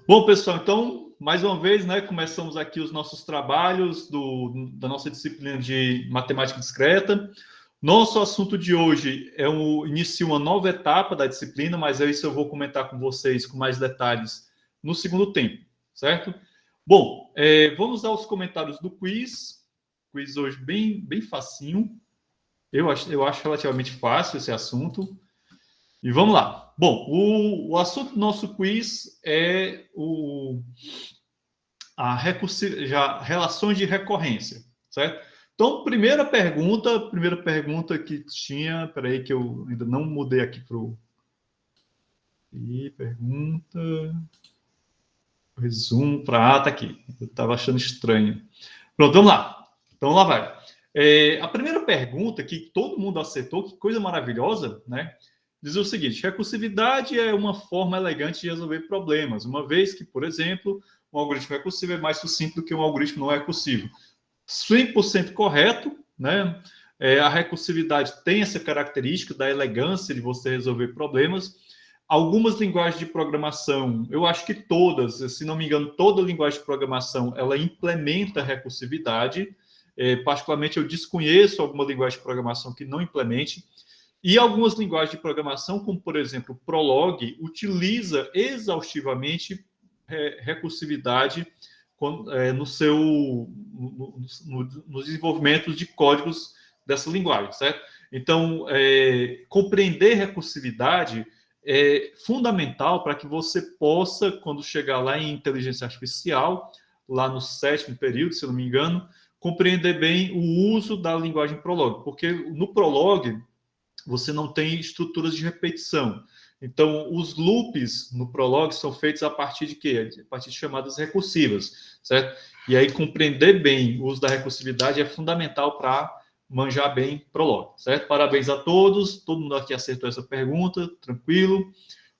Bom, pessoal, então, mais uma vez, né, começamos aqui os nossos trabalhos da nossa disciplina de matemática discreta. Nosso assunto de hoje inicia uma nova etapa da disciplina, mas isso eu vou comentar com vocês com mais detalhes no segundo tempo, certo? Bom, vamos aos comentários do quiz. Quiz hoje bem facinho. Eu acho relativamente fácil esse assunto. E vamos lá. Bom, o assunto do nosso quiz é relações de recorrência, certo? Então, primeira pergunta que tinha, peraí que eu ainda não mudei aqui para o... Pergunta... Resumo para... tá aqui. Eu estava achando estranho. Pronto, vamos lá. Então, lá vai. A primeira pergunta, que todo mundo acertou, que coisa maravilhosa, né? Diz o seguinte: recursividade é uma forma elegante de resolver problemas, uma vez que, por exemplo, um algoritmo recursivo é mais sucinto do que um algoritmo não recursivo. 100% correto, né? A recursividade tem essa característica da elegância de você resolver problemas. Algumas linguagens de programação, eu acho que todas, se não me engano, toda linguagem de programação, ela implementa recursividade. Particularmente, eu desconheço alguma linguagem de programação que não implemente. E algumas linguagens de programação, como, por exemplo, o Prolog, utiliza exaustivamente recursividade no desenvolvimento de códigos dessa linguagem, certo? Então, compreender recursividade é fundamental para que você possa, quando chegar lá em inteligência artificial, lá no 7º período, se eu não me engano, compreender bem o uso da linguagem Prolog, porque no Prolog você não tem estruturas de repetição. Então, os loops no Prolog são feitos a partir de quê? A partir de chamadas recursivas, certo? E aí, compreender bem o uso da recursividade é fundamental para manjar bem Prolog, certo? Parabéns a todos, todo mundo aqui acertou essa pergunta, tranquilo.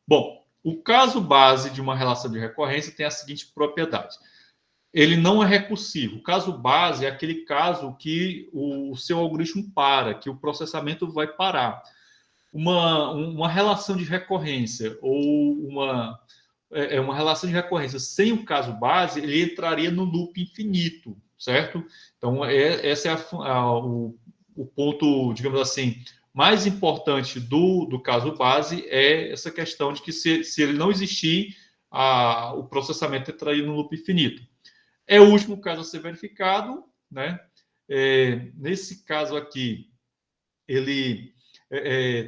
Bom, o caso base de uma relação de recorrência tem a seguinte propriedade: ele não é recursivo. O caso base é aquele caso que o seu algoritmo para, que o processamento vai parar. Uma relação de recorrência ou uma relação de recorrência sem o caso base, ele entraria no loop infinito, certo? Então, esse é o ponto, digamos assim, mais importante do caso base, é essa questão de que se ele não existir, o processamento entraria no loop infinito. É o último caso a ser verificado, né? Nesse caso aqui, ele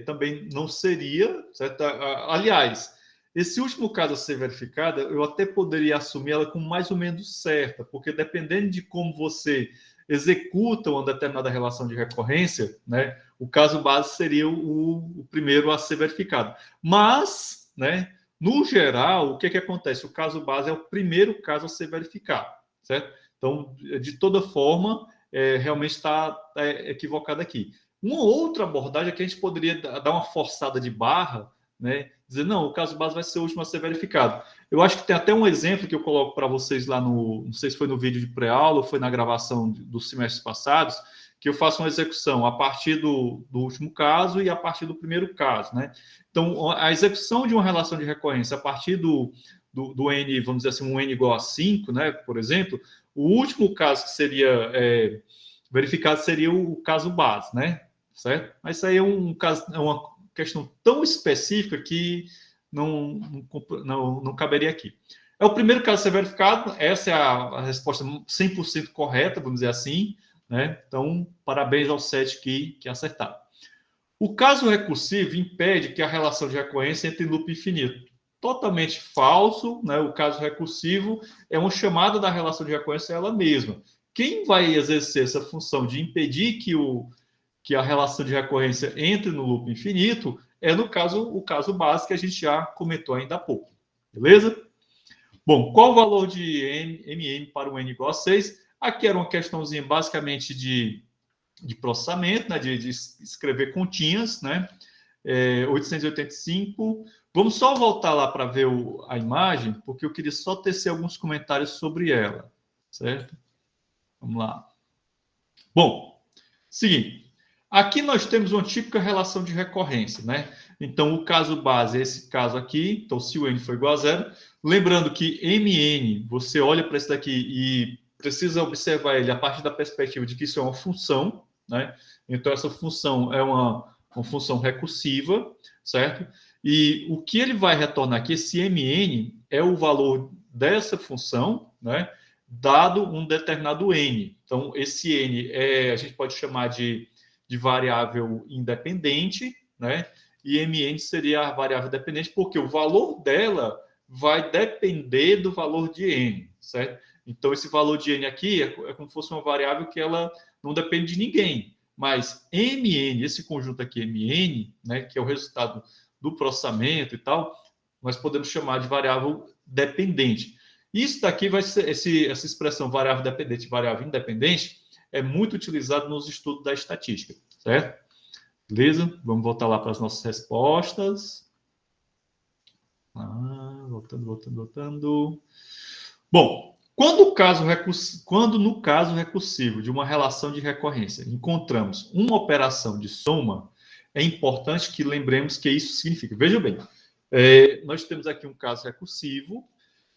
também não seria, certo? Aliás, esse último caso a ser verificado, eu até poderia assumir ela como mais ou menos certa, porque dependendo de como você executa uma determinada relação de recorrência, né? O caso base seria o primeiro a ser verificado. Mas, né? No geral, o que acontece? O caso base é o primeiro caso a ser verificado, certo? Então, de toda forma, realmente está equivocado aqui. Uma outra abordagem é que a gente poderia dar uma forçada de barra, né? Dizer, não, o caso base vai ser o último a ser verificado. Eu acho que tem até um exemplo que eu coloco para vocês lá não sei se foi no vídeo de pré-aula ou foi na gravação dos semestres passados, que eu faço uma execução a partir do último caso e a partir do primeiro caso, né? Então, a execução de uma relação de recorrência a partir do n, vamos dizer assim, um n igual a 5, né, por exemplo, o último caso que seria verificado seria o caso base, né? Certo? Mas isso aí é uma questão tão específica que não caberia aqui. É o primeiro caso a ser verificado, essa é a resposta 100% correta, vamos dizer assim, né? Então, parabéns aos 7 que acertaram. O caso recursivo impede que a relação de recorrência entre em loop infinito. Totalmente falso, né? O caso recursivo é uma chamada da relação de recorrência ela mesma. Quem vai exercer essa função de impedir que a relação de recorrência entre no loop infinito é, no caso, o caso básico que a gente já comentou ainda há pouco. Beleza? Bom, qual o valor de MM para o n igual a 6? Aqui era uma questãozinha basicamente de processamento, né, de escrever continhas, né? 885. Vamos só voltar lá para ver a imagem, porque eu queria só tecer alguns comentários sobre ela, certo? Vamos lá. Bom, seguinte. Aqui nós temos uma típica relação de recorrência, né? Então, o caso base é esse caso aqui. Então, se o n for igual a zero, lembrando que mn, você olha para esse daqui e precisa observar ele a partir da perspectiva de que isso é uma função, né? Então, essa função é uma função recursiva, certo? E o que ele vai retornar aqui, esse mn, é o valor dessa função, né? Dado um determinado n. Então, esse n a gente pode chamar de variável independente, né? E mn seria a variável dependente, porque o valor dela vai depender do valor de n, certo? Então, esse valor de n aqui é como se fosse uma variável que ela não depende de ninguém. Mas mn, esse conjunto aqui, mn, né, que é o resultado do processamento e tal, nós podemos chamar de variável dependente. Isso daqui vai ser, essa expressão variável dependente e variável independente é muito utilizado nos estudos da estatística, certo? Beleza? Vamos voltar lá para as nossas respostas. Voltando. Bom, quando no caso recursivo de uma relação de recorrência encontramos uma operação de soma, é importante que lembremos que isso significa. Veja bem, nós temos aqui um caso recursivo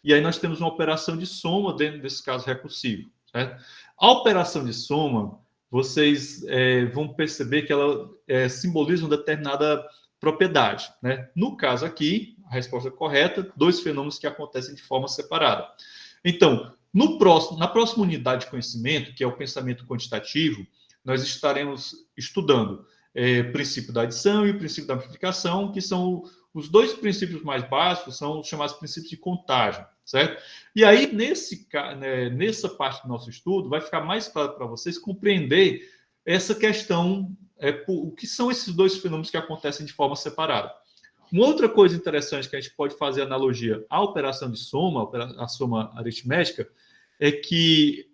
e aí nós temos uma operação de soma dentro desse caso recursivo, certo? A operação de soma, vocês vão perceber que ela simboliza uma determinada propriedade, né? No caso aqui, a resposta correta, dois fenômenos que acontecem de forma separada. Então, na próxima unidade de conhecimento, que é o pensamento quantitativo, nós estaremos estudando o princípio da adição e o princípio da multiplicação, que são os dois princípios mais básicos, são os chamados princípios de contagem, certo? E aí, nessa parte do nosso estudo, vai ficar mais claro para vocês compreender essa questão, o que são esses dois fenômenos que acontecem de forma separada. Uma outra coisa interessante que a gente pode fazer analogia à operação de soma, a soma aritmética, é que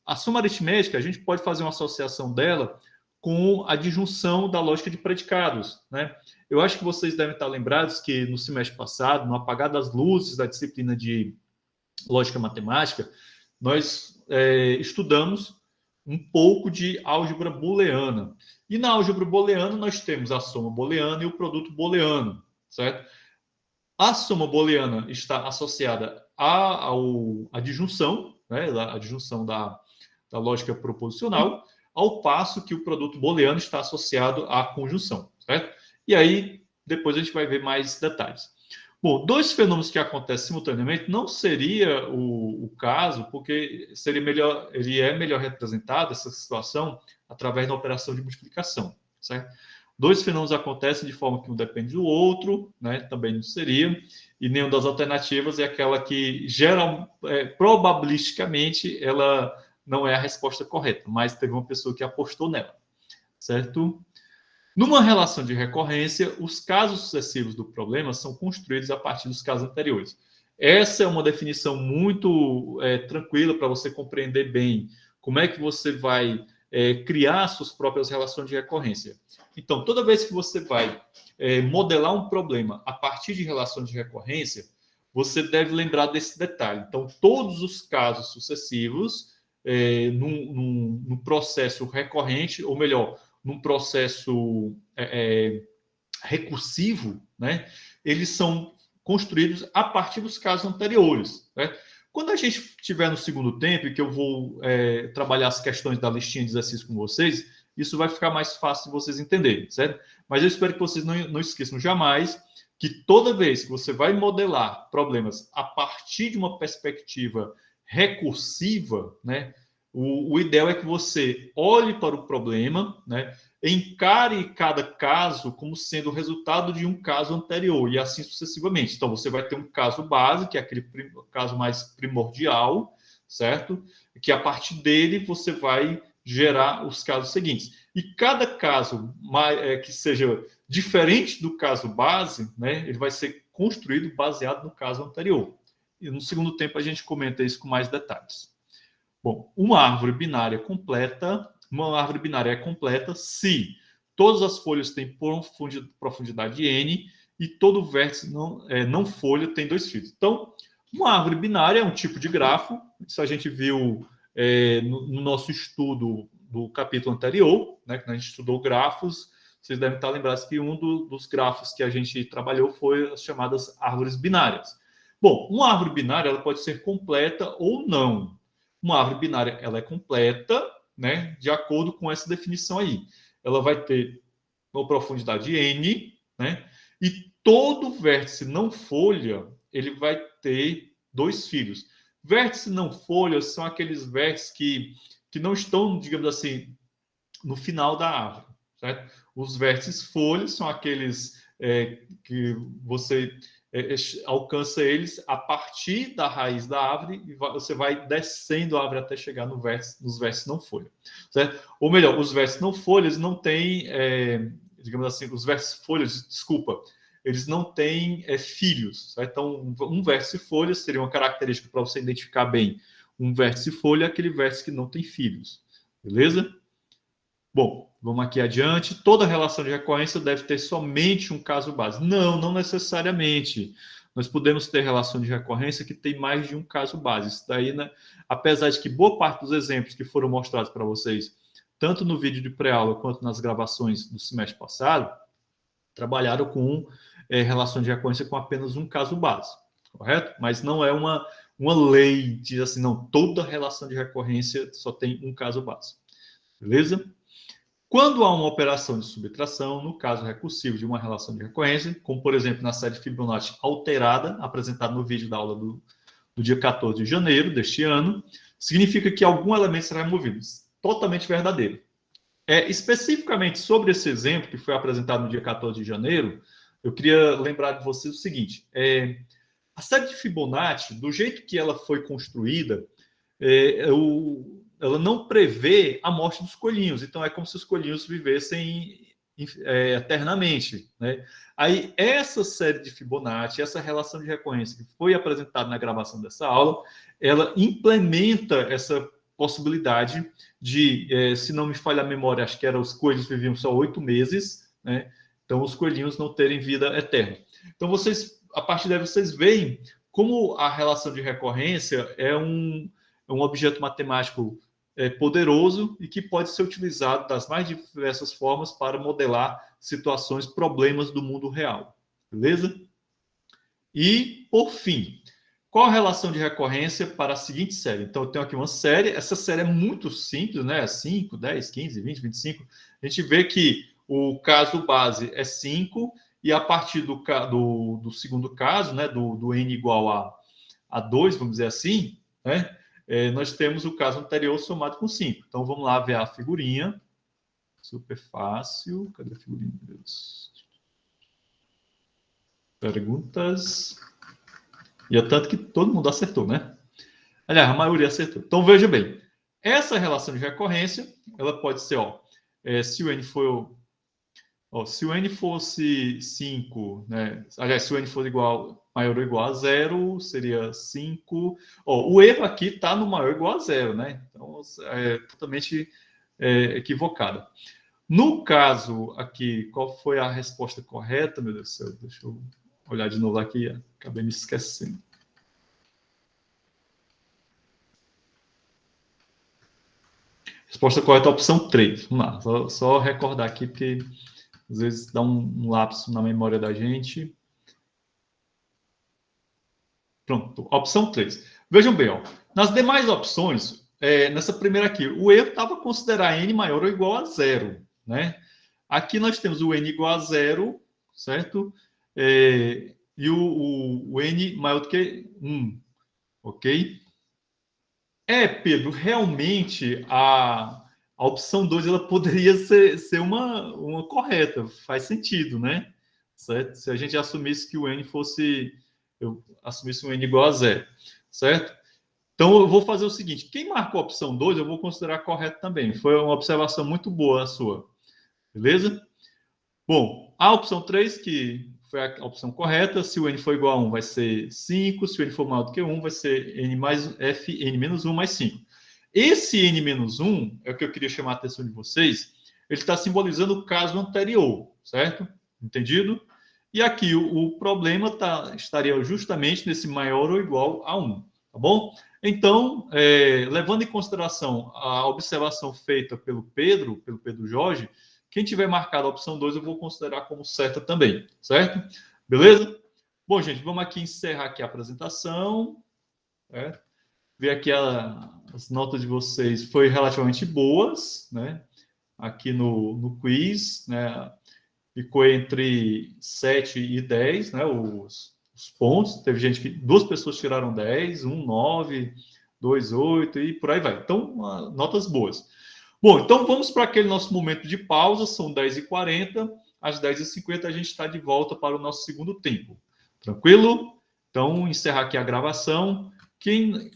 a soma aritmética, a gente pode fazer uma associação dela com a disjunção da lógica de predicados, né? Eu acho que vocês devem estar lembrados que no semestre passado, no apagar das luzes da disciplina de lógica matemática, nós estudamos um pouco de álgebra booleana. E na álgebra booleana nós temos a soma booleana e o produto booleano, certo? A soma booleana está associada à disjunção, né? A disjunção da lógica proposicional, ao passo que o produto booleano está associado à conjunção, certo? E aí, depois a gente vai ver mais detalhes. Bom, dois fenômenos que acontecem simultaneamente não seria o caso, porque ele é melhor representado, essa situação, através da operação de multiplicação, certo? Dois fenômenos acontecem de forma que um depende do outro, né? Também não seria, e nenhuma das alternativas é aquela que, probabilisticamente, ela não é a resposta correta, mas teve uma pessoa que apostou nela, certo? Numa relação de recorrência, os casos sucessivos do problema são construídos a partir dos casos anteriores. Essa é uma definição muito tranquila para você compreender bem como é que você vai criar suas próprias relações de recorrência. Então, toda vez que você vai modelar um problema a partir de relações de recorrência, você deve lembrar desse detalhe. Então, todos os casos sucessivos, num processo recorrente, ou melhor, num processo recursivo, né, eles são construídos a partir dos casos anteriores, né? Quando a gente estiver no segundo tempo, e que eu vou trabalhar as questões da listinha de exercícios com vocês, isso vai ficar mais fácil de vocês entenderem, certo? Mas eu espero que vocês não esqueçam jamais que toda vez que você vai modelar problemas a partir de uma perspectiva recursiva, né, o ideal é que você olhe para o problema, né, encare cada caso como sendo o resultado de um caso anterior e assim sucessivamente. Então, você vai ter um caso base, que é aquele caso mais primordial, certo? Que a partir dele você vai gerar os casos seguintes. E cada caso que seja diferente do caso base, né, ele vai ser construído baseado no caso anterior. E no segundo tempo a gente comenta isso com mais detalhes. Bom, uma árvore binária é completa se todas as folhas têm profundidade n e todo vértice não folha tem 2 fios. Então, uma árvore binária é um tipo de grafo. Isso a gente viu no nosso estudo do capítulo anterior, né, que a gente estudou grafos vocês devem estar lembrados que um dos grafos que a gente trabalhou foi as chamadas árvores binárias. Bom, uma árvore binária ela pode ser completa ou não. Uma árvore binária ela é completa, né, de acordo com essa definição aí. Ela vai ter uma profundidade n, né, e todo vértice não folha ele vai ter 2 filhos. Vértices não folhas são aqueles vértices que não estão, digamos assim, no final da árvore, certo? Os vértices folhas são aqueles que você alcança eles a partir da raiz da árvore e você vai descendo a árvore até chegar nos vértices não folha, certo? Ou melhor, os vértices não folhas não têm, digamos assim, os vértices folhas, desculpa, eles não têm filhos, certo? Então, um vértice folha seria uma característica para você identificar bem. Um vértice folha é aquele vértice que não tem filhos, beleza? Bom, vamos aqui adiante. Toda relação de recorrência deve ter somente um caso base. Não, não necessariamente. Nós podemos ter relação de recorrência que tem mais de um caso base. Isso daí, né, apesar de que boa parte dos exemplos que foram mostrados para vocês, tanto no vídeo de pré-aula quanto nas gravações do semestre passado, trabalharam com relação de recorrência com apenas um caso base, correto? Mas não é uma lei, diz assim, não, toda relação de recorrência só tem um caso base, beleza? Quando há uma operação de subtração, no caso recursivo de uma relação de recorrência, como por exemplo na série Fibonacci alterada, apresentada no vídeo da aula do dia 14 de janeiro deste ano, significa que algum elemento será removido. Totalmente verdadeiro. Especificamente sobre esse exemplo que foi apresentado no dia 14 de janeiro, eu queria lembrar de vocês o seguinte: a série de Fibonacci, do jeito que ela foi construída, ela não prevê a morte dos coelhinhos. Então, é como se os coelhinhos vivessem eternamente, né? Aí, essa série de Fibonacci, essa relação de recorrência que foi apresentada na gravação dessa aula, ela implementa essa possibilidade de, se não me falha a memória, acho que era os coelhos viviam só 8 meses, né? Então, os coelhinhos não terem vida eterna. Então, vocês, a partir daí, vocês veem como a relação de recorrência é um objeto matemático poderoso e que pode ser utilizado das mais diversas formas para modelar situações, problemas do mundo real. Beleza? E, por fim, qual a relação de recorrência para a seguinte série? Então, eu tenho aqui uma série. Essa série é muito simples, né? 5, 10, 15, 20, 25. A gente vê que o caso base é 5 e a partir do segundo caso, né, do n igual a 2, vamos dizer assim, né, nós temos o caso anterior somado com 5. Então, vamos lá ver a figurinha. Super fácil. Cadê a figurinha? Meu Deus. Perguntas. E é tanto que todo mundo acertou, né? Aliás, a maioria acertou. Então, veja bem. Essa relação de recorrência, ela pode ser, se o n for... se o n fosse 5, né? Aliás, se o n for maior ou igual a 0, seria 5. O erro aqui está no maior ou igual a 0, né? Então, é totalmente equivocada. No caso aqui, qual foi a resposta correta, meu Deus do céu? Deixa eu olhar de novo aqui, acabei me esquecendo. Resposta correta, opção 3. Vamos lá, só recordar aqui, porque às vezes dá um lapso na memória da gente. Pronto, opção 3. Vejam bem, nas demais opções, nessa primeira aqui, o erro estava considerar n maior ou igual a 0, né? Aqui nós temos o n igual a 0, certo? E o n maior do que 1, ok? Pedro, realmente a opção 2 ela poderia ser uma correta, faz sentido, né? Certo? Se a gente assumisse que o n eu assumisse um n igual a 0, certo? Então eu vou fazer o seguinte: quem marcou a opção 2, eu vou considerar correto também. Foi uma observação muito boa a sua, beleza? Bom, a opção 3, que foi a opção correta, se o n for igual a 1, vai ser 5, se o n for maior do que 1, vai ser n mais f, n menos 1 mais 5. Esse n menos 1, é o que eu queria chamar a atenção de vocês, ele está simbolizando o caso anterior, certo? Entendido? E aqui o problema estaria justamente nesse maior ou igual a 1, tá bom? Então, levando em consideração a observação feita pelo Pedro Jorge, Quem tiver marcado a opção 2, eu vou considerar como certa também, certo? Beleza? Bom, gente, vamos aqui encerrar aqui a apresentação. Ver aqui as notas de vocês foi relativamente boas, né? Aqui no quiz, né? Ficou entre 7 e 10, né? Os pontos. Teve gente que 2 pessoas tiraram 10, 1, 9, 2, 8 e por aí vai. Então, notas boas. Bom, então vamos para aquele nosso momento de pausa, são 10h40, às 10h50 a gente está de volta para o nosso segundo tempo. Tranquilo? Então, encerrar aqui a gravação. Quem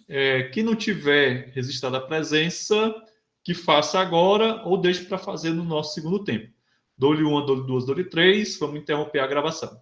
não tiver registrado a presença, que faça agora ou deixe para fazer no nosso segundo tempo. Dou-lhe 1, dou-lhe 2, dou-lhe 3, vamos interromper a gravação.